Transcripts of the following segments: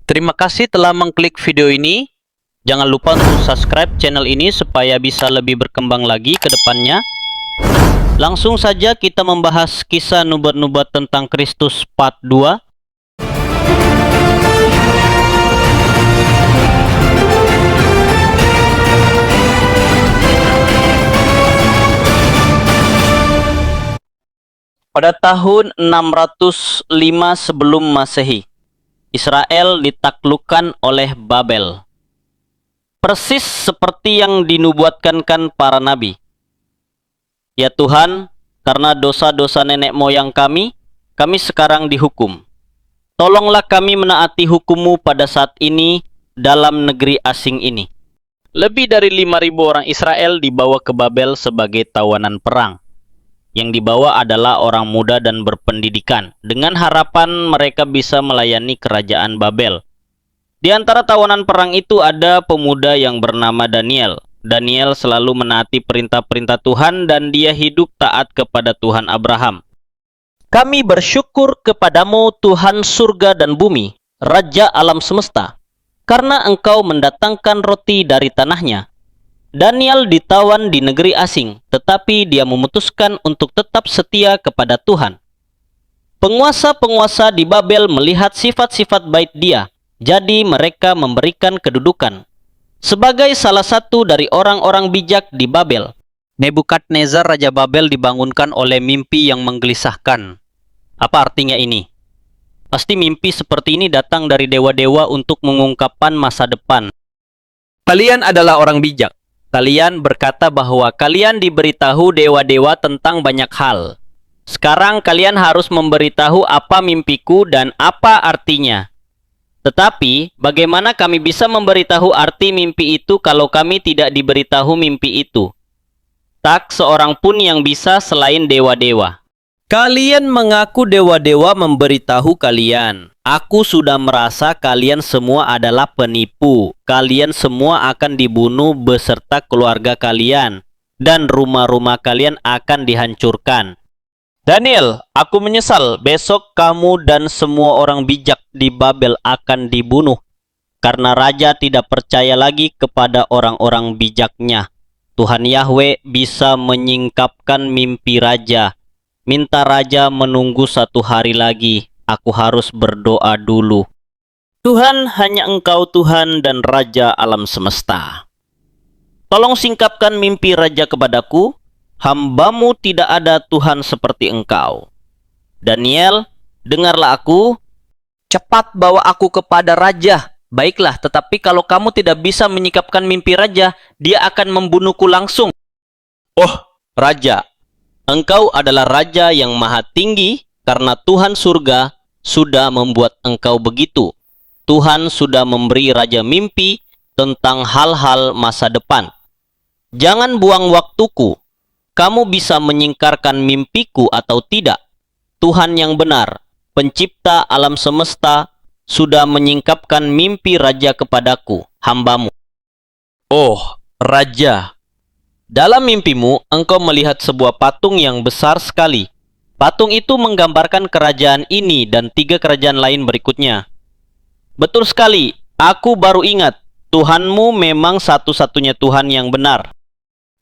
Terima kasih telah mengklik video ini. Jangan lupa untuk subscribe channel ini supaya bisa lebih berkembang lagi ke depannya. Langsung saja kita membahas kisah nubuat-nubuat tentang Kristus part 2. Pada tahun 605 sebelum Masehi, Israel ditaklukkan oleh Babel. Persis seperti yang dinubuatkan para nabi. Ya Tuhan, karena dosa-dosa nenek moyang kami sekarang dihukum. Tolonglah kami menaati hukum-Mu pada saat ini dalam negeri asing ini. Lebih dari 5.000 orang Israel dibawa ke Babel sebagai tawanan perang. Yang dibawa adalah orang muda dan berpendidikan, dengan harapan mereka bisa melayani kerajaan Babel. Di antara tawanan perang itu ada pemuda yang bernama Daniel. Daniel selalu menaati perintah-perintah Tuhan dan dia hidup taat kepada Tuhan Abraham. Kami bersyukur kepadamu Tuhan surga dan bumi, Raja alam semesta, karena Engkau mendatangkan roti dari tanahnya. Daniel ditawan di negeri asing, tetapi dia memutuskan untuk tetap setia kepada Tuhan. Penguasa-penguasa di Babel melihat sifat-sifat baik dia, jadi mereka memberikan kedudukan. Sebagai salah satu dari orang-orang bijak di Babel, Nebukadnezar Raja Babel dibangunkan oleh mimpi yang menggelisahkan. Apa artinya ini? Pasti mimpi seperti ini datang dari dewa-dewa untuk mengungkapkan masa depan. Kalian adalah orang bijak. Kalian berkata bahwa kalian diberitahu dewa-dewa tentang banyak hal. Sekarang kalian harus memberitahu apa mimpiku dan apa artinya. Tetapi, bagaimana kami bisa memberitahu arti mimpi itu kalau kami tidak diberitahu mimpi itu? Tak seorang pun yang bisa selain dewa-dewa. Kalian mengaku dewa-dewa memberitahu kalian. Aku sudah merasa kalian semua adalah penipu. Kalian semua akan dibunuh beserta keluarga kalian. Dan rumah-rumah kalian akan dihancurkan. Daniel, aku menyesal besok kamu dan semua orang bijak di Babel akan dibunuh. Karena raja tidak percaya lagi kepada orang-orang bijaknya. Tuhan Yahweh bisa menyingkapkan mimpi raja. Minta raja menunggu 1 hari lagi. Aku harus berdoa dulu. Tuhan, hanya Engkau Tuhan dan Raja alam semesta. Tolong singkapkan mimpi raja kepadaku. Hamba-Mu tidak ada Tuhan seperti Engkau. Daniel, dengarlah aku. Cepat bawa aku kepada raja. Baiklah, tetapi kalau kamu tidak bisa menyingkapkan mimpi raja, dia akan membunuhku langsung. Oh, raja. Engkau adalah raja yang maha tinggi karena Tuhan surga sudah membuat engkau begitu. Tuhan sudah memberi raja mimpi tentang hal-hal masa depan. Jangan buang waktuku. Kamu bisa menyingkarkan mimpiku atau tidak? Tuhan yang benar, pencipta alam semesta, sudah menyingkapkan mimpi raja kepadaku, hamba-Mu. Oh, raja. Dalam mimpimu, engkau melihat sebuah patung yang besar sekali. Patung itu menggambarkan kerajaan ini dan 3 kerajaan lain berikutnya. Betul sekali, aku baru ingat, Tuhanmu memang satu-satunya Tuhan yang benar.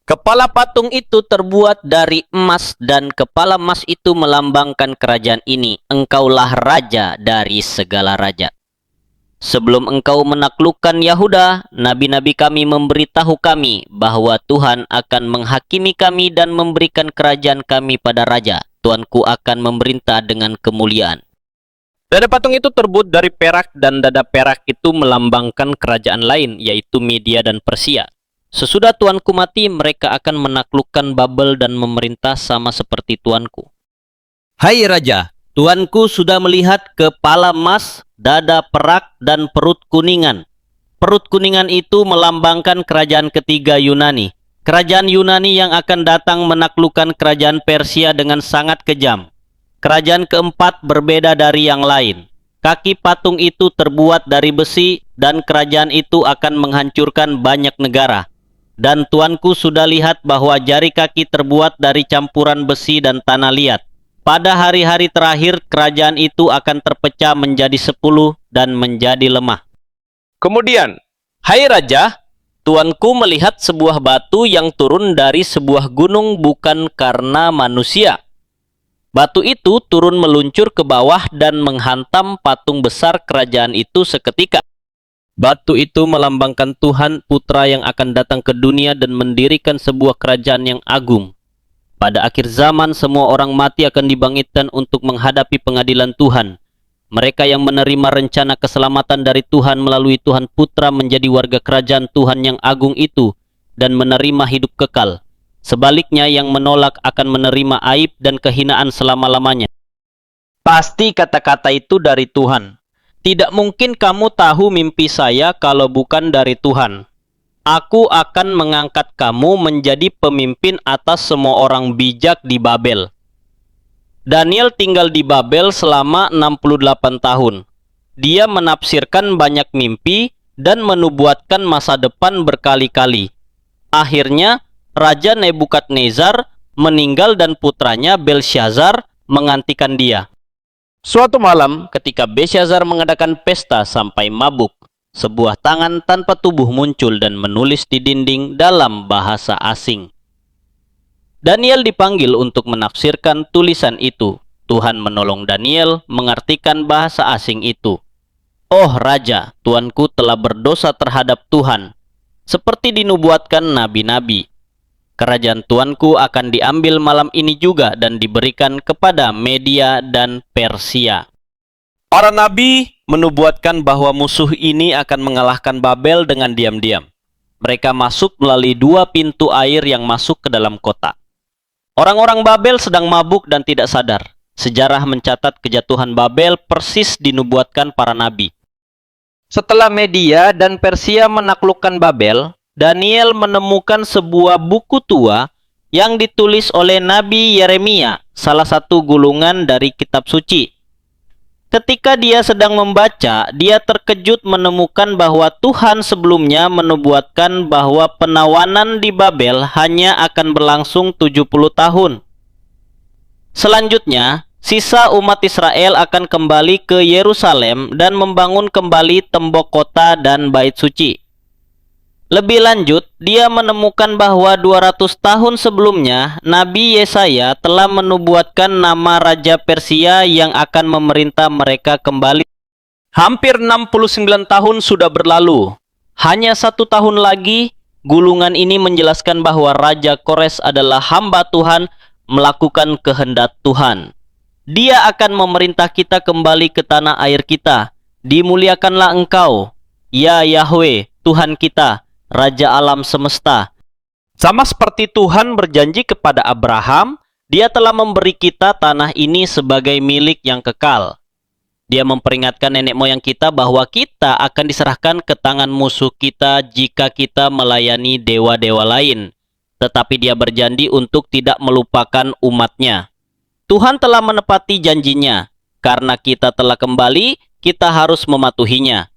Kepala patung itu terbuat dari emas dan kepala emas itu melambangkan kerajaan ini. Engkaulah raja dari segala raja. Sebelum engkau menaklukkan Yahuda, nabi-nabi kami memberitahu kami bahwa Tuhan akan menghakimi kami dan memberikan kerajaan kami pada raja. Tuanku akan memerintah dengan kemuliaan. Dada patung itu terbuat dari perak dan dada perak itu melambangkan kerajaan lain, yaitu Media dan Persia. Sesudah tuanku mati, mereka akan menaklukkan Babel dan memerintah sama seperti tuanku. Hai raja, tuanku sudah melihat kepala emas, dada perak, dan perut kuningan. Perut kuningan itu melambangkan kerajaan ketiga Yunani. Kerajaan Yunani yang akan datang menaklukkan kerajaan Persia dengan sangat kejam. Kerajaan keempat berbeda dari yang lain. Kaki patung itu terbuat dari besi dan kerajaan itu akan menghancurkan banyak negara. Dan tuanku sudah lihat bahwa jari kaki terbuat dari campuran besi dan tanah liat. Pada hari-hari terakhir, kerajaan itu akan terpecah menjadi 10 dan menjadi lemah. Kemudian, Hai Raja, tuanku melihat sebuah batu yang turun dari sebuah gunung bukan karena manusia. Batu itu turun meluncur ke bawah dan menghantam patung besar kerajaan itu seketika. Batu itu melambangkan Tuhan Putra yang akan datang ke dunia dan mendirikan sebuah kerajaan yang agung. Pada akhir zaman, semua orang mati akan dibangkitkan untuk menghadapi pengadilan Tuhan. Mereka yang menerima rencana keselamatan dari Tuhan melalui Tuhan Putra menjadi warga kerajaan Tuhan yang agung itu dan menerima hidup kekal. Sebaliknya, yang menolak akan menerima aib dan kehinaan selama-lamanya. Pasti kata-kata itu dari Tuhan. Tidak mungkin kamu tahu mimpi saya kalau bukan dari Tuhan. Aku akan mengangkat kamu menjadi pemimpin atas semua orang bijak di Babel. Daniel tinggal di Babel selama 68 tahun. Dia menafsirkan banyak mimpi dan menubuatkan masa depan berkali-kali. Akhirnya, Raja Nebukadnezar meninggal dan putranya Belshazzar menggantikan dia. Suatu malam, ketika Belshazzar mengadakan pesta sampai mabuk, sebuah tangan tanpa tubuh muncul dan menulis di dinding dalam bahasa asing. Daniel dipanggil untuk menafsirkan tulisan itu. Tuhan menolong Daniel mengartikan bahasa asing itu. Oh Raja, tuanku telah berdosa terhadap Tuhan, seperti dinubuatkan nabi-nabi. Kerajaan tuanku akan diambil malam ini juga dan diberikan kepada Media dan Persia. Para nabi menubuatkan bahwa musuh ini akan mengalahkan Babel dengan diam-diam. Mereka masuk melalui 2 pintu air yang masuk ke dalam kota. Orang-orang Babel sedang mabuk dan tidak sadar. Sejarah mencatat kejatuhan Babel persis dinubuatkan para nabi. Setelah Media dan Persia menaklukkan Babel, Daniel menemukan sebuah buku tua yang ditulis oleh Nabi Yeremia, salah satu gulungan dari kitab suci. Ketika dia sedang membaca, dia terkejut menemukan bahwa Tuhan sebelumnya menubuatkan bahwa penawanan di Babel hanya akan berlangsung 70 tahun. Selanjutnya, sisa umat Israel akan kembali ke Yerusalem dan membangun kembali tembok kota dan bait suci. Lebih lanjut, dia menemukan bahwa 200 tahun sebelumnya, Nabi Yesaya telah menubuatkan nama Raja Persia yang akan memerintah mereka kembali. Hampir 69 tahun sudah berlalu. Hanya 1 tahun lagi, gulungan ini menjelaskan bahwa Raja Kores adalah hamba Tuhan melakukan kehendak Tuhan. Dia akan memerintah kita kembali ke tanah air kita. Dimuliakanlah engkau, ya Yahweh, Tuhan kita, Raja alam semesta. Sama seperti Tuhan berjanji kepada Abraham, Dia telah memberi kita tanah ini sebagai milik yang kekal. Dia memperingatkan nenek moyang kita bahwa kita akan diserahkan ke tangan musuh kita jika kita melayani dewa-dewa lain. Tetapi dia berjanji untuk tidak melupakan umatnya. Tuhan telah menepati janjinya. Karena kita telah kembali, kita harus mematuhinya.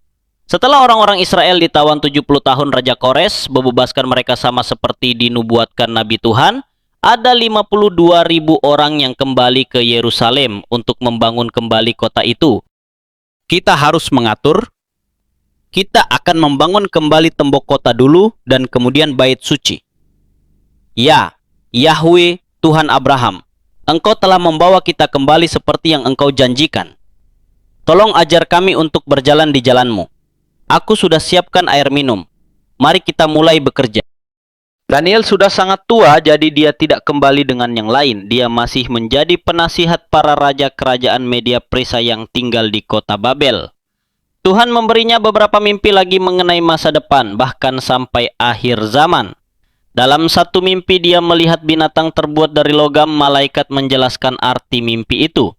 Setelah orang-orang Israel ditawan 70 tahun Raja Kores, membebaskan mereka sama seperti dinubuatkan Nabi Tuhan, ada 52.000 orang yang kembali ke Yerusalem untuk membangun kembali kota itu. Kita harus mengatur, kita akan membangun kembali tembok kota dulu dan kemudian bait suci. Ya, Yahweh, Tuhan Abraham, Engkau telah membawa kita kembali seperti yang Engkau janjikan. Tolong ajar kami untuk berjalan di jalan-Mu. Aku sudah siapkan air minum. Mari kita mulai bekerja. Daniel sudah sangat tua, jadi dia tidak kembali dengan yang lain. Dia masih menjadi penasihat para raja kerajaan Media Persia yang tinggal di kota Babel. Tuhan memberinya beberapa mimpi lagi mengenai masa depan, bahkan sampai akhir zaman. Dalam satu mimpi dia melihat binatang terbuat dari logam. Malaikat menjelaskan arti mimpi itu.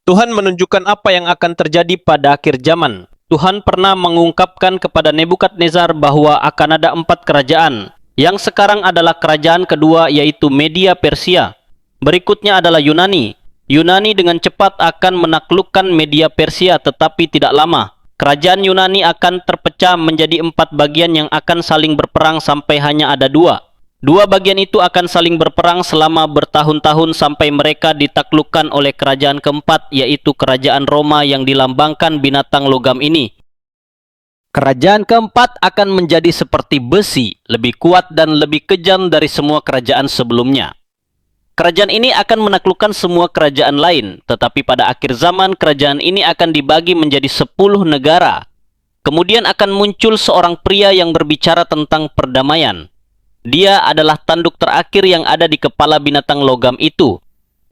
Tuhan menunjukkan apa yang akan terjadi pada akhir zaman. Tuhan pernah mengungkapkan kepada Nebukadnezar bahwa akan ada 4 kerajaan. Yang sekarang adalah kerajaan kedua, yaitu Media Persia. Berikutnya adalah Yunani. Yunani dengan cepat akan menaklukkan Media Persia, tetapi tidak lama. Kerajaan Yunani akan terpecah menjadi 4 bagian yang akan saling berperang sampai hanya ada 2. Dua bagian itu akan saling berperang selama bertahun-tahun sampai mereka ditaklukkan oleh kerajaan keempat, yaitu kerajaan Roma yang dilambangkan binatang logam ini. Kerajaan keempat akan menjadi seperti besi, lebih kuat dan lebih kejam dari semua kerajaan sebelumnya. Kerajaan ini akan menaklukkan semua kerajaan lain, tetapi pada akhir zaman kerajaan ini akan dibagi menjadi 10 negara. Kemudian akan muncul seorang pria yang berbicara tentang perdamaian. Dia adalah tanduk terakhir yang ada di kepala binatang logam itu.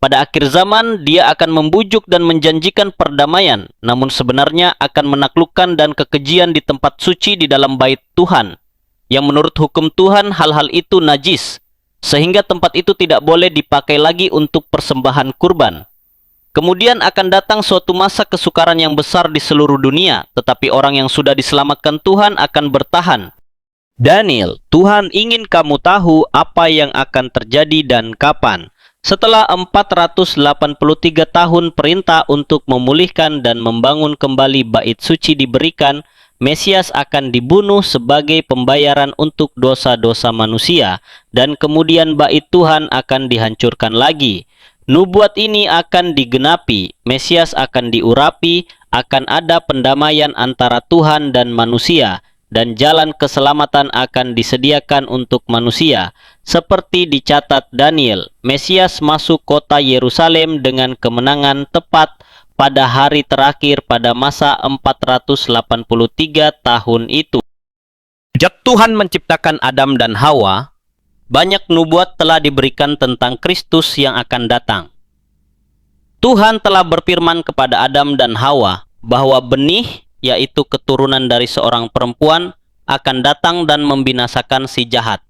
Pada akhir zaman, dia akan membujuk dan menjanjikan perdamaian, namun sebenarnya akan menaklukkan dan kekejian di tempat suci di dalam bait Tuhan, yang menurut hukum Tuhan hal-hal itu najis, sehingga tempat itu tidak boleh dipakai lagi untuk persembahan kurban. Kemudian akan datang suatu masa kesukaran yang besar di seluruh dunia, tetapi orang yang sudah diselamatkan Tuhan akan bertahan. Daniel, Tuhan ingin kamu tahu apa yang akan terjadi dan kapan. Setelah 483 tahun perintah untuk memulihkan dan membangun kembali bait suci diberikan, Mesias akan dibunuh sebagai pembayaran untuk dosa-dosa manusia, dan kemudian bait Tuhan akan dihancurkan lagi. Nubuat ini akan digenapi, Mesias akan diurapi, akan ada pendamaian antara Tuhan dan manusia, dan jalan keselamatan akan disediakan untuk manusia. Seperti dicatat Daniel, Mesias masuk kota Yerusalem dengan kemenangan tepat pada hari terakhir pada masa 483 tahun itu. Sejak Tuhan menciptakan Adam dan Hawa, banyak nubuat telah diberikan tentang Kristus yang akan datang. Tuhan telah berfirman kepada Adam dan Hawa bahwa benih, yaitu keturunan dari seorang perempuan, akan datang dan membinasakan si jahat.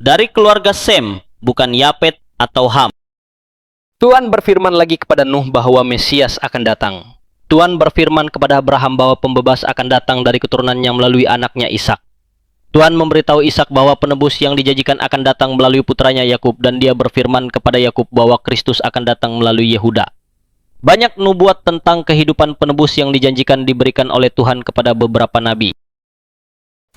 Dari keluarga Sem, bukan Yafet atau Ham. Tuhan berfirman lagi kepada Nuh bahwa Mesias akan datang. Tuhan berfirman kepada Abraham bahwa pembebas akan datang dari keturunannya melalui anaknya Ishak. Tuhan memberitahu Ishak bahwa penebus yang dijanjikan akan datang melalui putranya Yakub, dan dia berfirman kepada Yakub bahwa Kristus akan datang melalui Yehuda. Banyak nubuat tentang kehidupan penebus yang dijanjikan diberikan oleh Tuhan kepada beberapa nabi.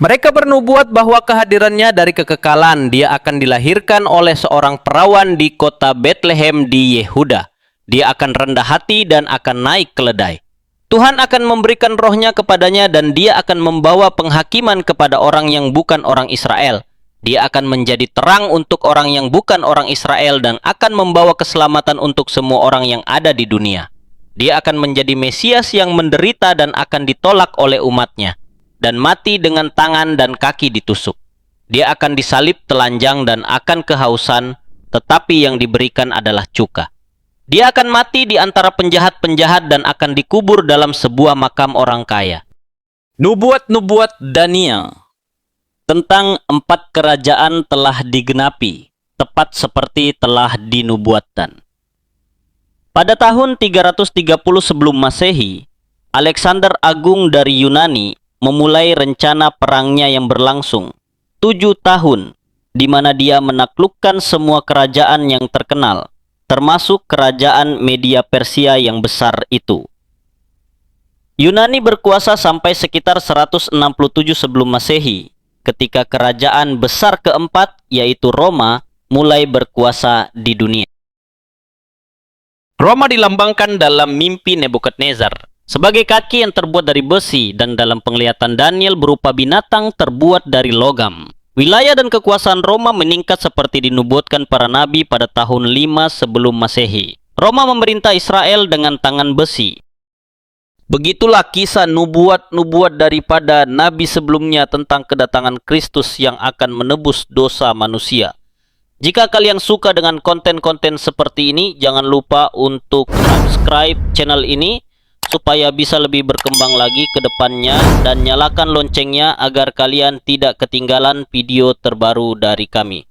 Mereka bernubuat bahwa kehadirannya dari kekekalan, dia akan dilahirkan oleh seorang perawan di kota Bethlehem di Yehuda. Dia akan rendah hati dan akan naik keledai. Tuhan akan memberikan rohnya kepadanya dan dia akan membawa penghakiman kepada orang yang bukan orang Israel. Dia akan menjadi terang untuk orang yang bukan orang Israel dan akan membawa keselamatan untuk semua orang yang ada di dunia. Dia akan menjadi Mesias yang menderita dan akan ditolak oleh umatnya, dan mati dengan tangan dan kaki ditusuk. Dia akan disalib telanjang dan akan kehausan, tetapi yang diberikan adalah cuka. Dia akan mati di antara penjahat-penjahat dan akan dikubur dalam sebuah makam orang kaya. Nubuat-nubuat Daniel tentang 4 kerajaan telah digenapi, tepat seperti telah dinubuatkan. Pada tahun 330 sebelum Masehi, Alexander Agung dari Yunani memulai rencana perangnya yang berlangsung 7 tahun, di mana dia menaklukkan semua kerajaan yang terkenal, termasuk kerajaan Media Persia yang besar itu. Yunani berkuasa sampai sekitar 167 sebelum Masehi, ketika kerajaan besar keempat, yaitu Roma, mulai berkuasa di dunia. Roma dilambangkan dalam mimpi Nebukadnezar sebagai kaki yang terbuat dari besi, dan dalam penglihatan Daniel berupa binatang terbuat dari logam. Wilayah dan kekuasaan Roma meningkat seperti dinubuatkan para nabi pada tahun 5 sebelum Masehi. Roma memerintah Israel dengan tangan besi. Begitulah kisah nubuat-nubuat daripada nabi sebelumnya tentang kedatangan Kristus yang akan menebus dosa manusia. Jika kalian suka dengan konten-konten seperti ini, jangan lupa untuk subscribe channel ini supaya bisa lebih berkembang lagi ke depannya, dan nyalakan loncengnya agar kalian tidak ketinggalan video terbaru dari kami.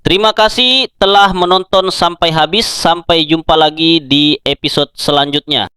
Terima kasih telah menonton sampai habis. Sampai jumpa lagi di episode selanjutnya.